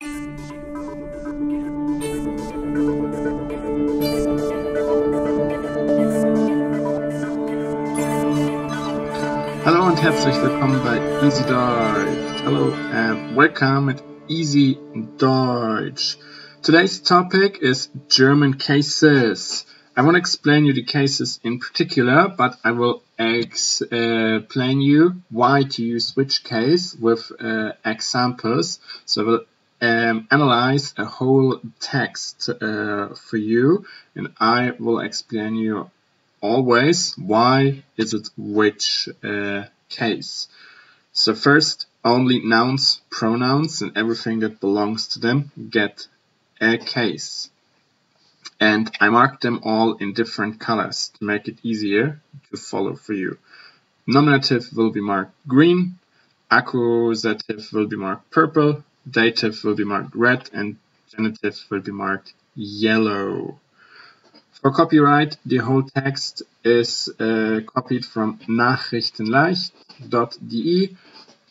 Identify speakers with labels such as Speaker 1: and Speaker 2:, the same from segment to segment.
Speaker 1: Hallo und herzlich willkommen bei EasyDeutsch. Hello and welcome at EasyDeutsch. Today's topic is German cases. I won't explain you the cases in particular, but I will explain you why to use which case with examples. So I will analyze a whole text for you, and I will explain you always why is it which case. So first, only nouns, pronouns, and everything that belongs to them get a case. And I marked them all in different colors to make it easier to follow for you. Nominative will be marked green, accusative will be marked purple, dative will be marked red, and genitive will be marked yellow. For copyright, the whole text is copied from nachrichtenleicht.de,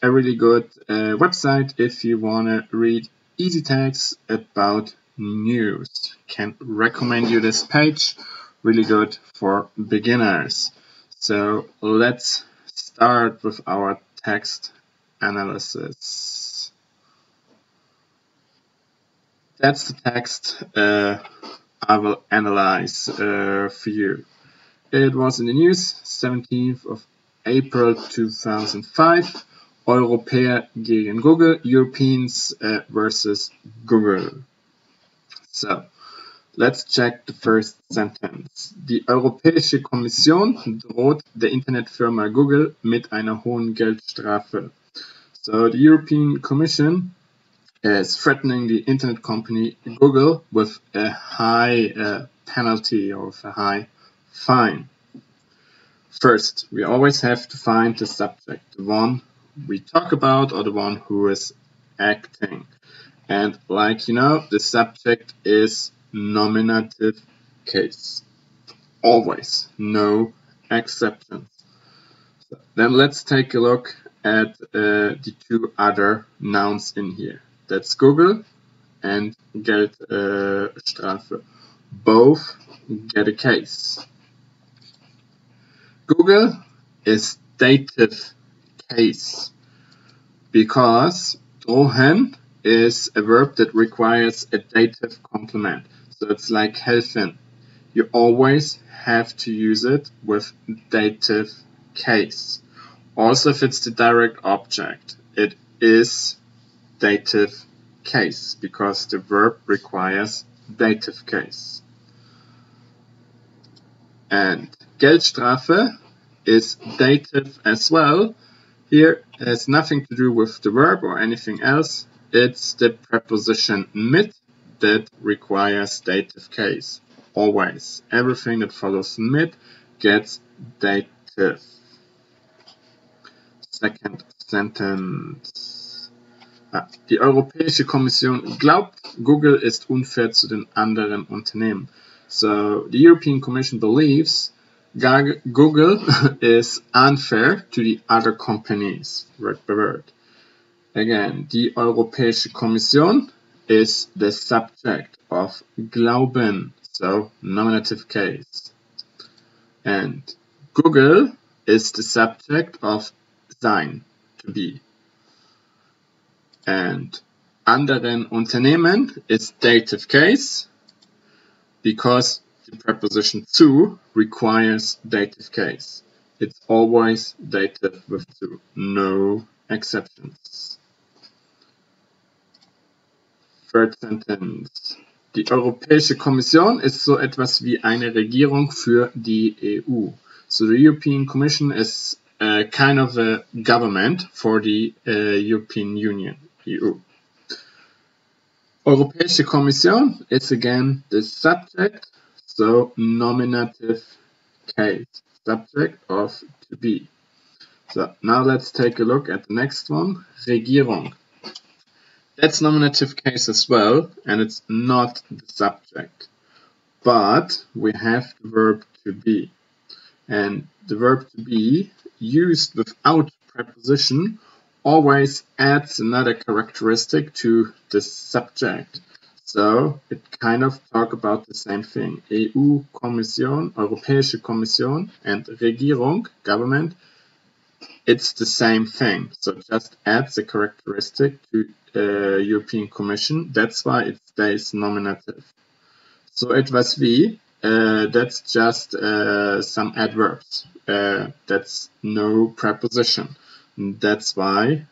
Speaker 1: a really good website if you want to read easy texts about news. Can recommend you this page, really good for beginners. So let's start with our text analysis. That's the text I will analyze for you. It was in the news, 17th of April 2005. Europäer gegen Google, Europeans versus Google. So, let's check the first sentence. Die Europäische Kommission droht der Internetfirma Google mit einer hohen Geldstrafe. So, the European Commission is threatening the internet company Google with a high penalty or with a high fine. First, we always have to find the subject, the one we talk about or the one who is acting. And like you know, the subject is nominative case. Always, no exceptions. So then let's take a look at the two other nouns in here. That's Google and Geldstrafe. Both get a case. Google is dative case because drohen is a verb that requires a dative complement. So it's like helfen. You always have to use it with dative case. Also, if it's the direct object, it is dative case because the verb requires dative case. And Geldstrafe is dative as well. Here it has nothing to do with the verb or anything else. It's the preposition mit that requires dative case. Always. Everything that follows mit gets dative. Second sentence. Die Europäische Kommission glaubt, Google ist unfair zu den anderen Unternehmen. So, the European Commission believes Google is unfair to the other companies, word by word. Again, die Europäische Kommission is the subject of glauben, so nominative case. And Google is the subject of sein, to be. And anderen Unternehmen is dative case because the preposition zu requires dative case. It's always dative with zu, no exceptions. Third sentence. Die Europäische Kommission ist so etwas wie eine Regierung für die EU. So the European Commission is kind of a government for the European Union, EU. Europäische Kommission is again the subject, so nominative case, subject of to be. So now let's take a look at the next one, Regierung. That's nominative case as well, and it's not the subject. But we have the verb to be. And the verb to be used without preposition always adds another characteristic to the subject. So it kind of talk about the same thing. EU-Kommission, Europäische Kommission, and Regierung, government, it's the same thing. So it just adds a characteristic to European Commission. That's why it stays nominative. So etwas wie, that's just some adverbs. That's no preposition. That's why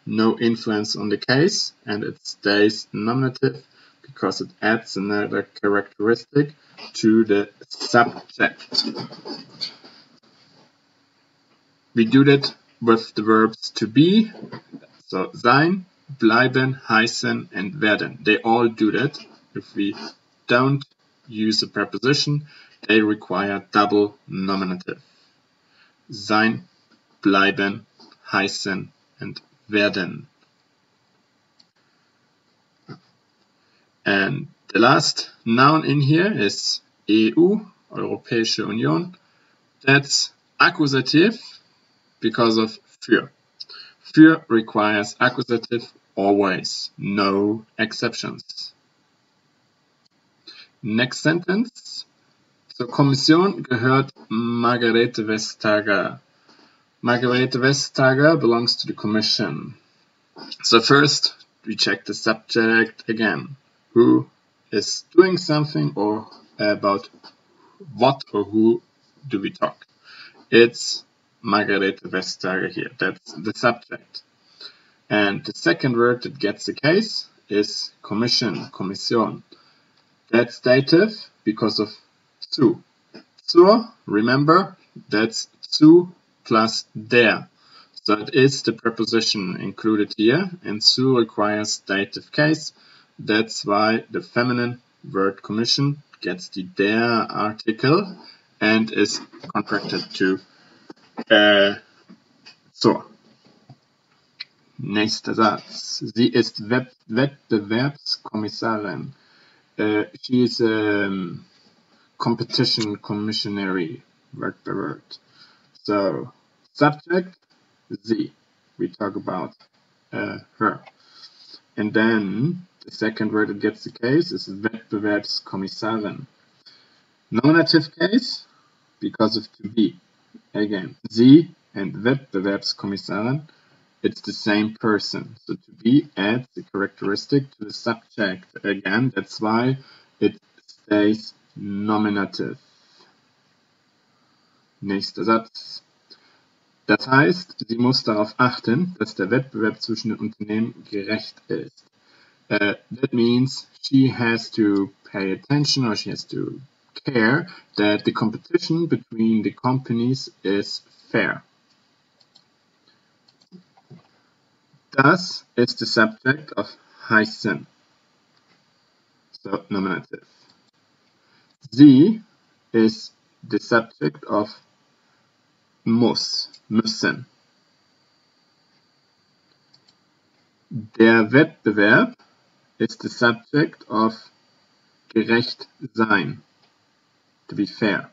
Speaker 1: no influence on the case, and it stays nominative because it adds another characteristic to the subject. We do that with the verbs to be, so sein, bleiben, heißen, and werden. They all do that. If we don't use a preposition, they require double nominative. Sein, bleiben, heißen, and werden. And the last noun in here is EU, Europäische Union. That's accusative because of für. Für requires accusative always, no exceptions. Next sentence. Zur Kommission gehört Margarete Vestager. Margarete Vestager belongs to the commission. So first we check the subject again. Who is doing something, or about what or who do we talk? It's Margarete Vestager here. That's the subject. And the second word that gets the case is commission, Kommission. That's dative because of zu. Zur, remember, that's zu plus der. So it is the preposition included here, and zu requires dative case. That's why the feminine word commission gets the der article and is contracted to zur. Nächster Satz. Sie ist Wettbewerbskommissarin. She is competition commissionary, word by word. So, subject, sie. We talk about her. And then, the second word that gets the case is Wettbewerbskommissarin. Nominative case, because of to be. Again, sie and Wettbewerbskommissarin, it's the same person. So to be adds the characteristic to the subject. Again, that's why it stays nominative. Nächster Satz. Das heißt, sie muss darauf achten, dass der Wettbewerb zwischen den Unternehmen gerecht ist. That means she has to pay attention, or she has to care that the competition between the companies is fair. Das is the subject of heißen. So, nominative. Sie is the subject of muss, müssen. Der Wettbewerb is the subject of gerecht sein, to be fair.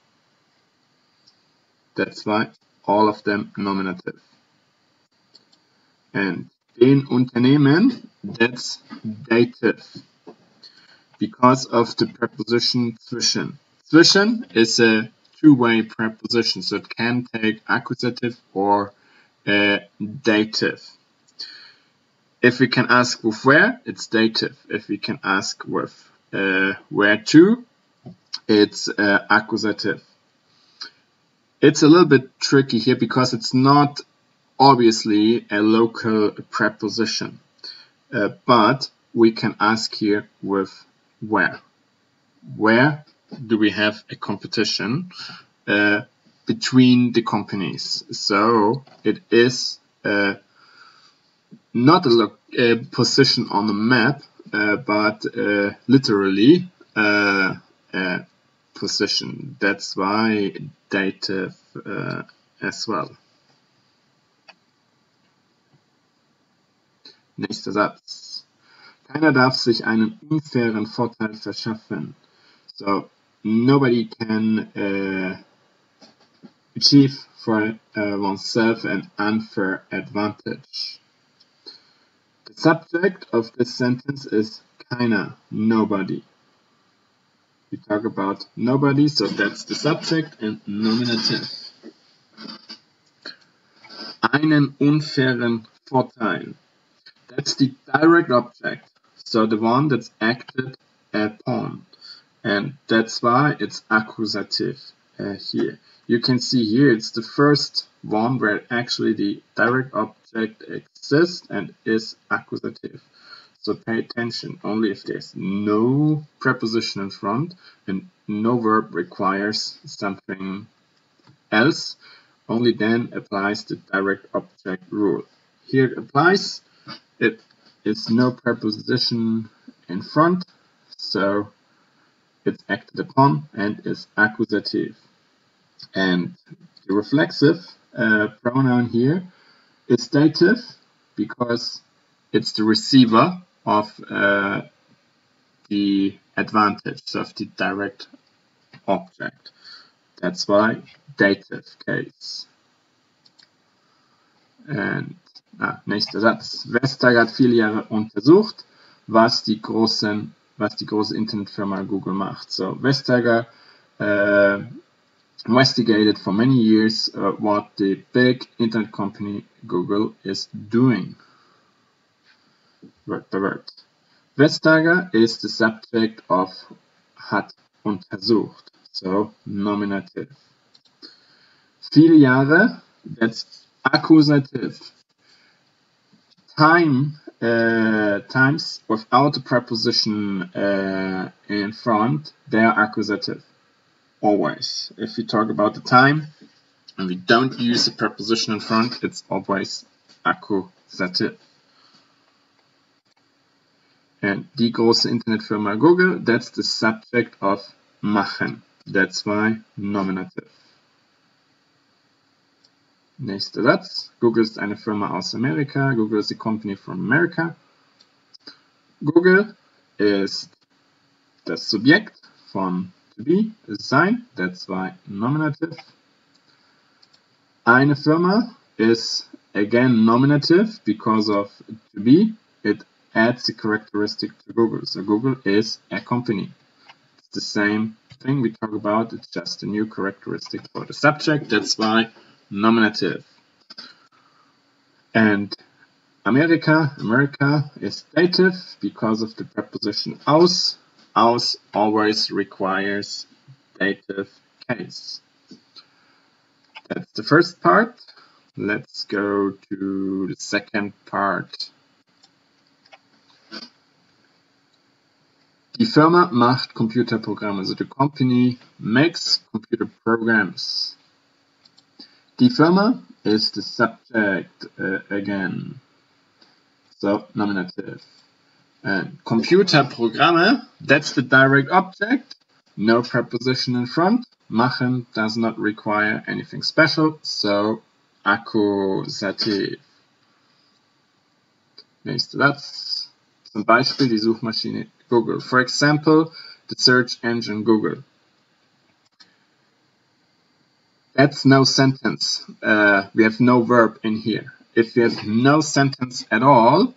Speaker 1: That's why all of them nominative. And den Unternehmen, that's dative, because of the preposition zwischen. Zwischen is a two-way preposition, so it can take accusative or dative. If we can ask with where, it's dative. If we can ask with where to, it's accusative. It's a little bit tricky here because it's not obviously a local preposition, but we can ask here with where. Where do we have a competition between the companies? So it is not a position on the map, but literally a position. That's why dative as well. Nächster Satz. Keiner darf sich einen unfairen Vorteil verschaffen. So, nobody can achieve for oneself an unfair advantage. The subject of this sentence is keiner, nobody. We talk about nobody, so that's the subject and nominative. Einen unfairen Vorteil. That's the direct object, so the one that's acted upon. And that's why it's accusative here. You can see here it's the first one where actually the direct object exists and is accusative. So pay attention, only if there's no preposition in front and no verb requires something else, only then applies the direct object rule. Here it applies, it is no preposition in front, so it's acted upon and is accusative. And the reflexive pronoun here is dative because it's the receiver of the advantage of the direct object. That's why dative case. And nächster Satz. Vestager hat viele Jahre untersucht, was die große Internetfirma Google macht. So Vestager investigated for many years what the big internet company Google is doing. Word by word. Vestager is the subject of hat untersucht, so nominative. Viele Jahre, that's accusative. Times without a preposition in front, they are accusative. Always. If we talk about the time and we don't use a preposition in front, it's always accusative. And die große Internetfirma Google, that's the subject of machen. That's why nominative. Nächster Satz. Google ist eine Firma aus Amerika. Google is a company from America. Google ist das Subjekt von to be, ist sein. That's why nominative. Eine Firma is again nominative because of to be. It adds a characteristic to Google. So Google is a company. It's the same thing we talk about. It's just a new characteristic for the subject. That's why nominative. And America is dative because of the preposition aus. Aus always requires dative case. That's the first part. Let's go to the second part. Die Firma macht Computerprogramme. So the company makes computer programs. Die Firma is the subject again. So nominative. And Computerprogramme, that's the direct object. No preposition in front. Machen does not require anything special. So accusative. Nächster Satz. Zum Beispiel die Suchmaschine Google. For example, the search engine Google. That's no sentence. We have no verb in here. If we have no sentence at all,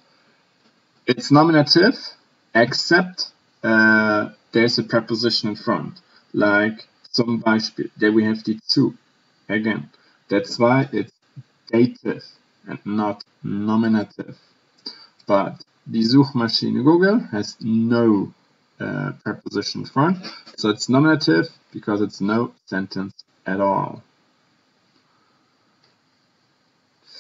Speaker 1: it's nominative, except there's a preposition in front. Like zum Beispiel, there we have die zu. Again, that's why it's dative and not nominative. But die Suchmaschine Google has no preposition in front, so it's nominative because it's no sentence at all.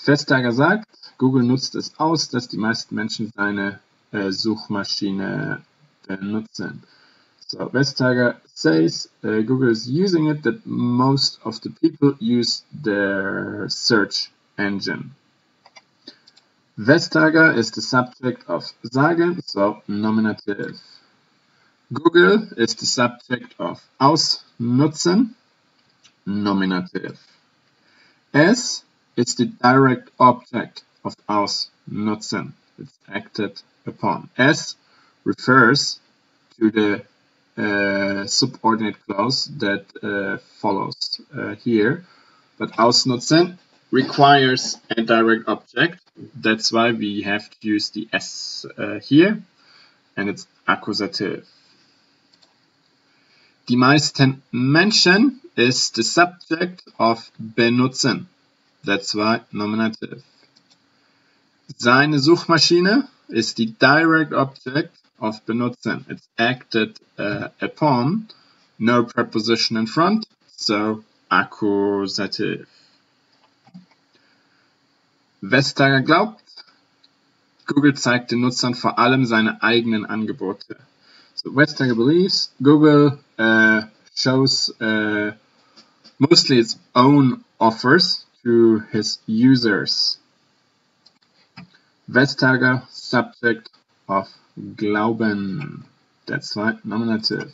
Speaker 1: Vestager sagt, Google nutzt es aus, dass die meisten Menschen seine Suchmaschine benutzen. So Vestager says Google is using it, that most of the people use their search engine. Vestager is the subject of sagen, so nominative. Google is the subject of ausnutzen, nominative. Es is the direct object of ausnutzen. It's acted upon. Es refers to the subordinate clause that follows here. but ausnutzen requires a direct object. That's why we have to use the S here, and it's accusative. Die meisten Menschen is the subject of benutzen. That's why nominative. Seine Suchmaschine is the direct object of benutzen. It's acted upon, no preposition in front, so accusative. Vestager glaubt, Google zeigt den Nutzern vor allem seine eigenen Angebote. So Vestager believes Google shows mostly its own offers to his users. Vestager, subject of glauben. That's right, nominative.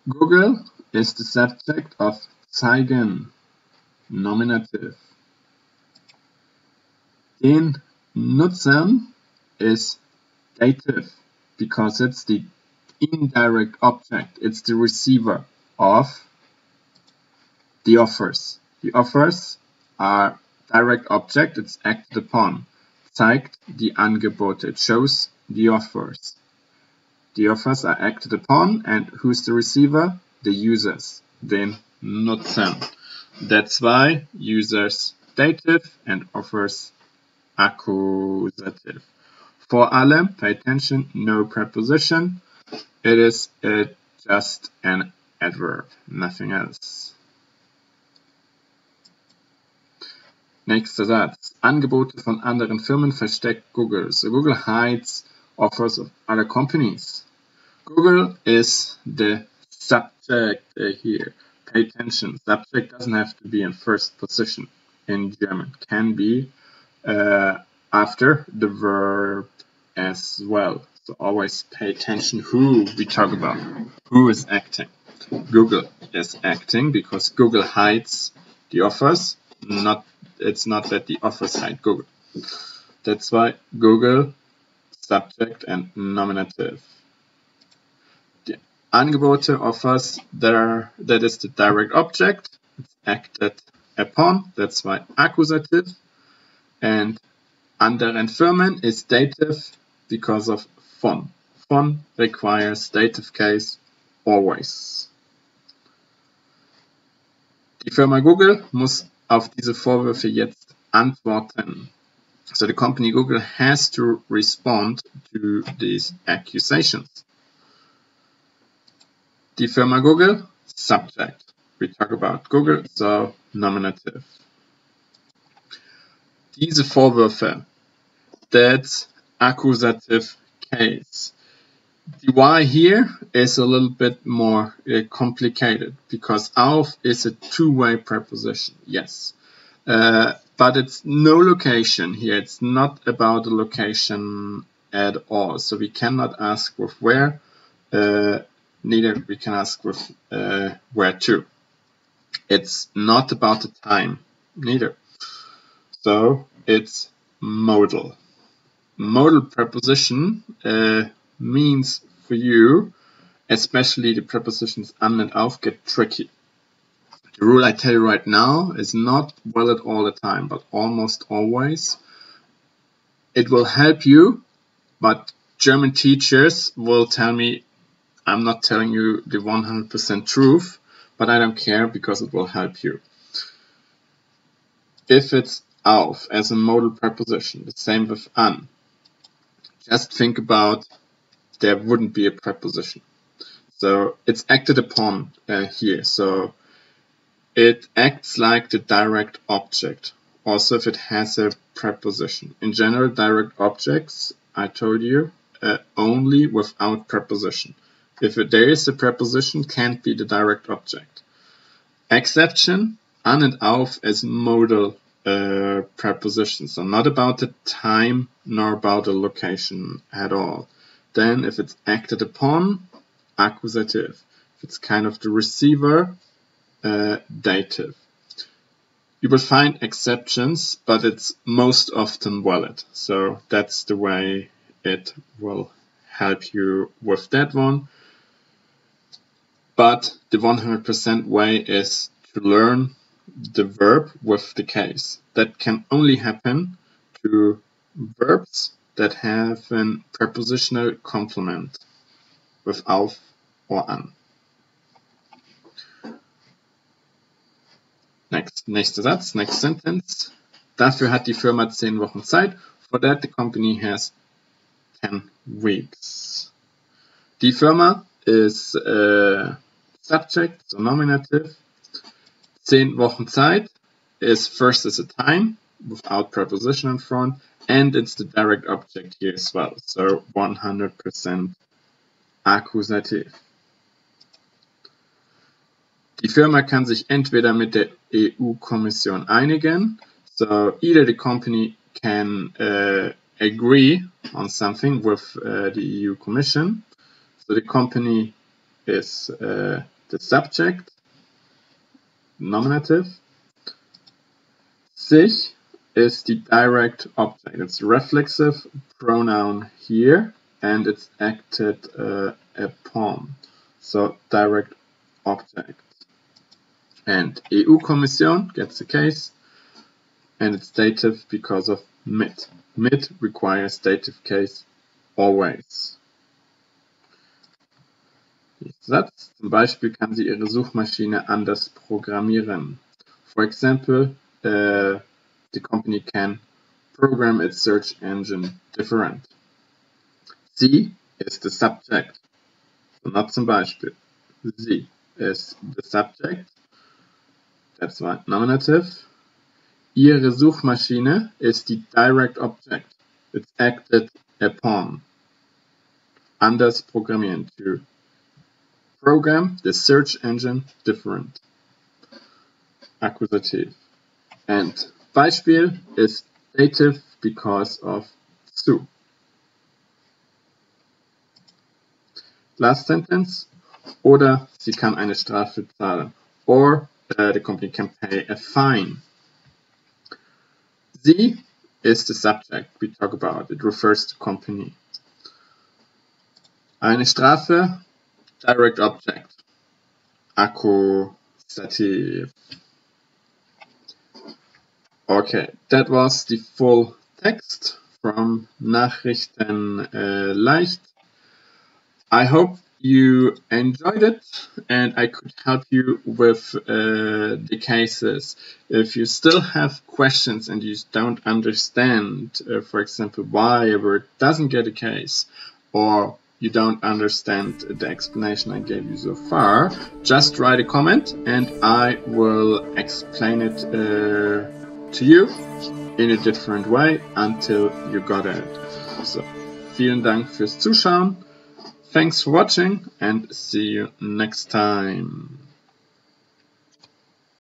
Speaker 1: Google is the subject of zeigen, nominative. Den Nutzern is dative because it's the indirect object. It's the receiver of the offers. The offers are direct object. It's acted upon. Zeigt die Angebote. It shows the offers. The offers are acted upon, and who's the receiver? The users. Den Nutzern. That's why users dative and offers accusative. For alle, pay attention, no preposition. It is just an adverb, nothing else. Nächster Satz. Angebote von anderen Firmen versteckt Google. So Google hides offers of other companies. Google is the subject here. Pay attention. Subject doesn't have to be in first position in German. Can be after the verb as well. So always pay attention who we talk about. Who is acting? Google is acting because Google hides the offers. It's not that the offers hide Google. That's why Google, subject and nominative. The Angebote, offers, that is the direct object. It's acted upon. That's why accusative. And anderen Firmen is dative because of von. Von requires dative case always. Die Firma Google muss auf diese Vorwürfe jetzt antworten. So the company Google has to respond to these accusations. Die Firma Google, subject. We talk about Google, so nominative. Diese Vorwürfe, that's accusative case. The why here is a little bit more complicated because auf is a two-way preposition, yes. But it's no location here. It's not about the location at all. So we cannot ask with where, neither we can ask with where to. It's not about the time, neither. So it's modal. Modal preposition means for you, especially the prepositions an and auf, get tricky. The rule I tell you right now is not valid all the time, but almost always. It will help you, but German teachers will tell me I'm not telling you the 100% truth, but I don't care because it will help you. If it's auf as a modal preposition, the same with an, just think about there wouldn't be a preposition. So it's acted upon here. So it acts like the direct object, also if it has a preposition. In general, direct objects, I told you, only without preposition. If there is a preposition, can't be the direct object. Exception, an and auf as modal prepositions, so not about the time nor about the location at all. Then if it's acted upon, accusative. If it's kind of the receiver, dative. You will find exceptions, but it's most often valid. So that's the way it will help you with that one. But the 100% way is to learn the verb with the case. That can only happen to verbs that have a prepositional complement with auf or an. Nächster Satz, next sentence. Dafür hat die Firma 10 Wochen Zeit. For that the company has 10 weeks. Die Firma is subject, so nominative. 10 Wochen Zeit is first as a time without preposition in front, and it's the direct object here as well, so 100% Akkusativ. Die Firma kann sich entweder mit der EU-Kommission einigen, so either the company can agree on something with the EU Commission. So the company is the subject, nominative. Sich is the direct object. It's reflexive pronoun here, and it's acted upon. So direct object. And EU-Kommission gets the case, and it's dative because of mit. Mit requires dative case always. Satz. Zum Beispiel kann sie ihre Suchmaschine anders programmieren. For example, the company can program its search engine different. Sie is the subject. So not zum Beispiel. Sie is the subject. That's why nominative. Ihre Suchmaschine is the direct object. It's acted upon. Anders programmieren. To program the search engine different. Akkusativ. And Beispiel is dative because of zu. Last sentence. Oder sie kann eine Strafe zahlen. Or the company can pay a fine. Sie is the subject we talk about. It refers to company. Eine Strafe, direct object. Akkusativ. Okay, that was the full text from Nachrichten leicht. I hope you enjoyed it and I could help you with the cases. If you still have questions and you don't understand, for example, why a word doesn't get a case, or you don't understand the explanation I gave you so far, just write a comment and I will explain it to you in a different way until you got it. So, vielen Dank fürs Zuschauen. Thanks for watching and see you next time.